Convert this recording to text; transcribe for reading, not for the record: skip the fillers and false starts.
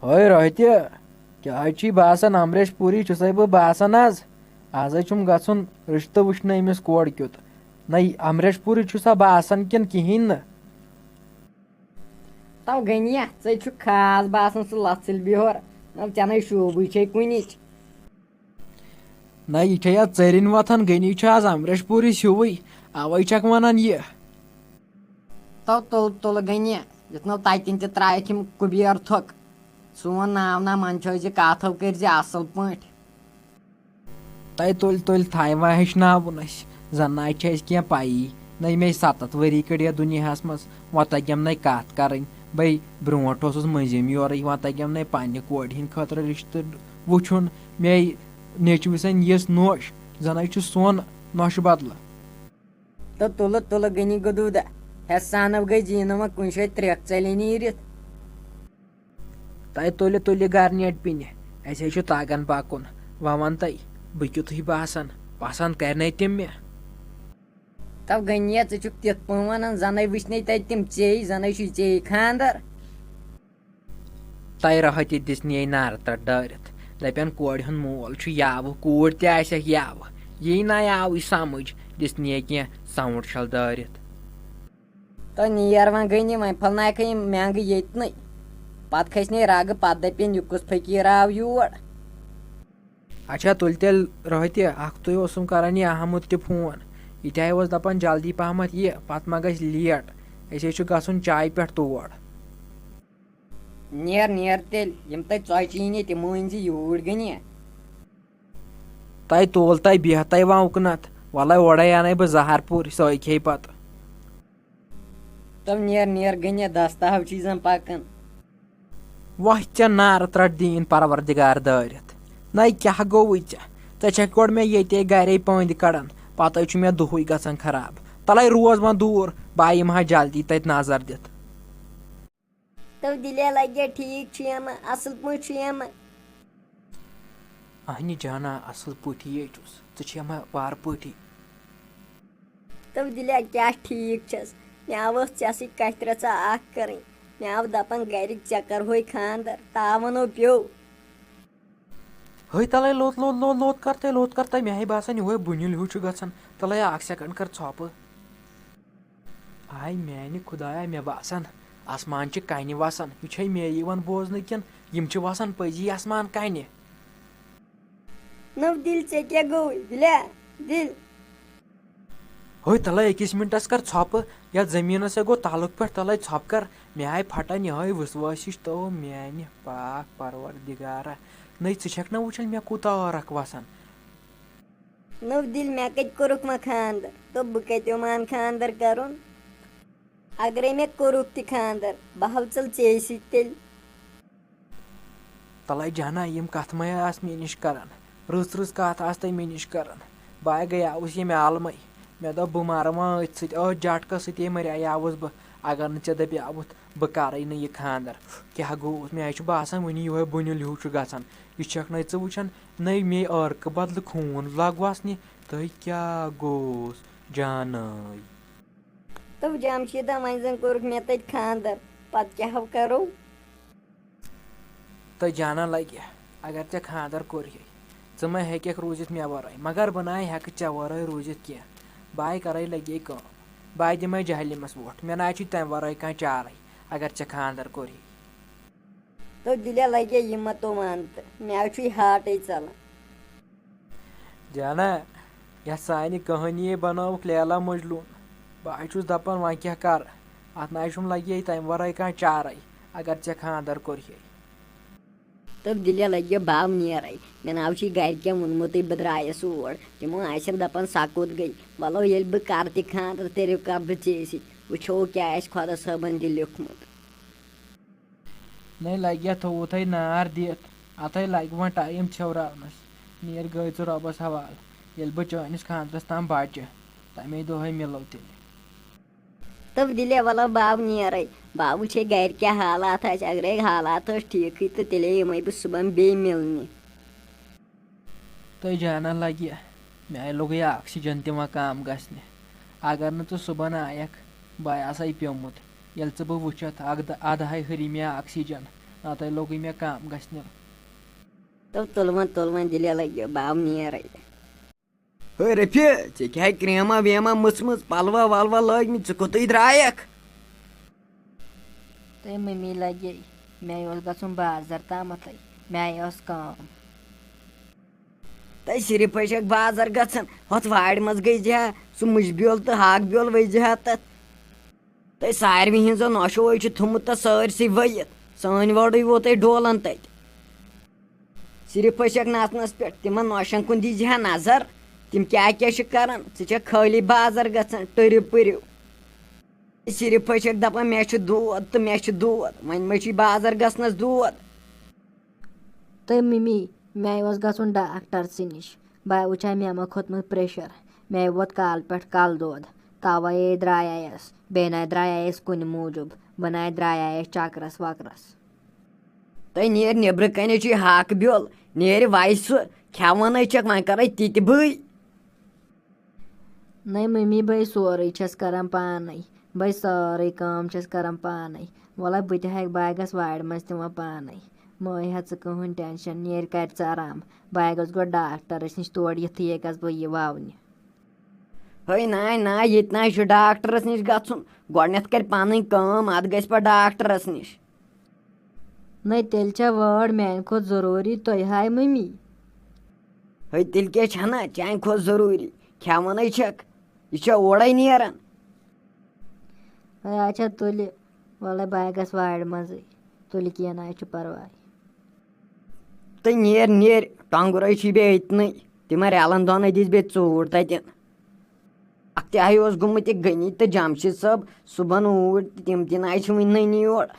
हय रोहित्य क्या छी बासन अमरेश पुरी छुसै बह बासन आज छुम गछुन रिश्तः वुचन अमिस कोर क्युत न अमरेश पुरी छुसा बासन किन किहिन न तव गनिया छु खास बासन सह लत्सिल बिहोर न चेने शोबू छे कुनिच न यह छे या चरिन वथन गनी छ आज अमरेश पुरी हिवुई अवै छक वनान यह तव तुल तुल गनिया युतनो ततिन त त्रायक यम कुबेर थुक सोन नाव ना मनछो ज काथव कर ज असल पट तय तुल तुल थायवा हेचनावन जन ना क्या पाई न मे 7 वरी कड़ या दुनियास मज वो तगम न कत कर बै ब्रोट मजिम योर वो तगम न पन्ने कोर हिंद खतर रिश्तः वुचुन मे नेचु सन यस नोश जन सोन नोश बदल तो तुल तुल गनी गदूदा हेसानव गई जीनव कुन शे त्रेक चले नीरित तय तुल तुल गर नेट पिन असे तगन पकुन वह वन तय बह क्युत बासान पसंद कर तम मे तव गनिया छु तित पन वन जन वुचने तम चे जन चे खानदर तय रहत दिस नी नार तट डरित दपन कोर हुन मोल याव कूर तक याव यी ना आव समझ दिस नी क्या साउंड छल दरित तो नीर वन गनी वन फलनाक महंग ये पत खसने रग पत दपन यह कुस फकीर आव योर अच्छा तुल तेल रहत तुम करान यह अहमद त फोन यह दपान जल्दी पहमत यह पत मा गस लेट असे गन चाय पे तोड़ नेर नेर तेल यम तय चौचीन तम वन यूर गनिया तय तोल तय बेह तय वह उकनत वल ओड़े अन बह जहरपुर सो खे पत तब नेर नेर गनिया दस्ताव चीजन पकन वह चे नार त्रट दीन परवरदिगार दरित न क्या गो ऐ गोड़ मे ये गर पंद कड़ान पत मे दुहुई गसान खराब तले रोज वह दूर बह यह जल्दी तत नजर दित तब दिलिया लगे ठीक असल पम अहन जाना असल पी ये मा वार पी तब दिलिया क्या ठीक छस मे आव चे कथ रचा कर मे आव दपान गरिक चे करहो खानदर तावनो प्यो हई तले लोत लोत लोत लोत करते मे बासान यह बुनिल हिू गसान तले 1 सेकंड कर छप आय मैंने खुदाया मे बासान आसमान कन वसान यह मे बोजन किन यम वसान पजी आसमान कन नव दिल से क्या गो दिलिया दिल हई तले 1 मिनटस कर छप या जमीन से गो तालुक पे तले छप कर मे आय फटान यह वसवासिश तो मैंने पाक परवरदिगारा न छक ना वुचन मे कूता रख वसान नव दिल मे कत कोरुक मा खानदर तो बह कतो मान खानदर करुन अगर मे कोरुक त खानदर बहल चल चे तेल तले जाना यम कथ मे आस मे निश करान रच रच कथ आस तय मे निश करान बह गयावस ये आलम मे दप बह मर वो झटक सत्य मरियावस बह अगर ने दपावत बह कर यह खानदर क्या गो मे बासान वनी यह बुनिल हिू गसान यह छक न वुचन न मे अर्क बदल खून लगवास नी तह क्या गोस जान तब जमशीदा वन जन कोरुक मे तत खानदर पत क्या करो तो जाना लगे अगर ऐ खानदर कोर मा हेक रूजित मे वर मगर बह ना हेक ऐ वर रूजित क्या बह कर लगे कम बह दिमे जहलिमस वोट मे ना तम वर कह चार अगर ऐ खानदर कोर तो दिलिया लगे यह मतो मानत मे हार्ट चलान जाना यह सानि कहानी बनौक लैला मजलून बह दपान वह क्या कर अत ना लगे तम वर कह चार अगर ऐ खानदर कोर तब दिलिया लगे बाव नेर मे नाव गर वोनमुत बह द्रायस और तमो आसन दपान सकुत गई वलो ये बह कर त खानदर तेरे कर बह चे वो क्या खुदा सबन दिल लिखमुत न लगे थोत नार दित अत लगे वह टाइम छवरानस नीर गई रबस हवाल ये बह चानिस खानदरस तम बचे तमे दह मिलो तेल तब दिलिया वलो बाव नेर बाव छे गर क्या हालात अगर हालात ठीक तो तेले यम बह सुबह बे मिलने तो जाना लगे मे लोग ऑक्सीजन तम कम गसने अगर न तो सुबह आयक बह आस प्योमुत ये बह वुचत अद हरी मे ऑक्सीजन نتہٕ لوٚگُے مےٚ کَم گژھنہِ. تہٕ تُلوَن دِلہِ لَگہِ باو نیرَے. ہے رفیع ژےٚ کیٛاہ کرٛیما ویما مٕژمٕژ پَلوا وَلوا لٲگۍمٕتۍ ژٕ کوٚتٕے درٛایَکھ؟ تہٕ مٔمی لَگے مےٚ اوس گژھُن بازر تامَتھٕے مےٚ ٲس کٲم. تَے صرف چھَکھ بازر گژھان ہۄتھ وارِ منٛز گٔے ہا سُہ مُجہِ بیول تہٕ ہاکہٕ بیول ؤجہِ ہا تَتھ. تَے ساروی ہِنٛزو نۄشوے چھُ تھوٚمُت تَتھ سٲرسٕے ؤیِتھ سٲنۍ وٲرٕے ووت تَے ڈولان تَتہِ. صرف چھَکھ نَژنَس پٮ۪ٹھ تِمن نۄشن کُن دیٖزِ ہا نظر تِم کیٛاہ چھِ کران ژٕ چھَکھ خٲلی بازر گژھان ٹٔرِو پٔرِو. صرف چھَکھ دَپان مےٚ چھُ دود تہٕ مےٚ چھُ دود وۄنۍ ما چھُے بازر گژھنس دود. تہٕ مٔمی مےٚ اوس گژھُن ڈاکٹرسٕے نِش بہٕ وٕچھا مےٚ ما کھوٚتمُت پریشر مےٚ ووت کالہٕ پٮ۪ٹھ کَلہٕ دود تَوَے درٛایس بیٚیہِ نَے درٛایس کُنہِ موٗجوٗب بہٕ نَے درٛایس چکرس وکرس. تَے نیرِ نیٚبرٕ کَنہِ چھُے ہاکہٕ بیول نیرِ وَیہِ سُہ کھٮ۪وانٕے چھَکھ وۄنۍ کَرَے تِتہِ بٕے. نَے مٔمی بہٕ سورُے چھَس کران پانے بہٕ سٲرٕے کٲم چھَس کران پانے وَلے بہٕ تہِ ہٮ۪کہٕ بہٕ گژھٕ وارِ منٛز تہِ وۄنۍ پانے مہٕ ہےٚ ژٕ کٕہٕنۍ ٹٮ۪نشن نیرِ کَرِ ژٕ آرام بہٕ گژھٕ گۄڈٕ ڈاکٹرس نِش تورٕ یِتھٕے ہٮ۪کس بہٕ یہِ وَونہِ. ہے نہ ییٚتہِ نَے چھُ ڈاکٹرس نِش گژھُن گۄڈٕنٮ۪تھ کَرِ پَنٕنۍ کٲم اَدٕ گژھِ پَتہٕ ڈاکٹرس نِش. نَے تیٚلہِ چھےٚ وٲر میانہِ کھۄتہٕ ضروٗری تُہۍ ہاے مٔمی. ہے تیٚلہِ کیٛاہ چھَنا چانہِ کھۄتہٕ ضروٗری کھٮ۪وانٕے چھَکھ یہِ چھا اورَے نیران. اچھا تُلہِ وَلے بہٕ گژھٕ وارِ منٛزٕے تُلہِ کیٚنٛہہ نہٕ چھُ پَرواے. تہٕ نیرِ ٹۄنٛگرے چھُے بیٚیہِ أتنٕے تِمن رٮ۪لن دۄنٕے دِژ بیٚیہِ ژوٗر تَتٮ۪ن. اکھ تہِ ہَے اوس گوٚمُت یہِ غنی تہٕ جمشید صٲب صُبحن اوٗرۍ تِم تہِ نَے چھِ وٕنہِ نٔنی یورٕ.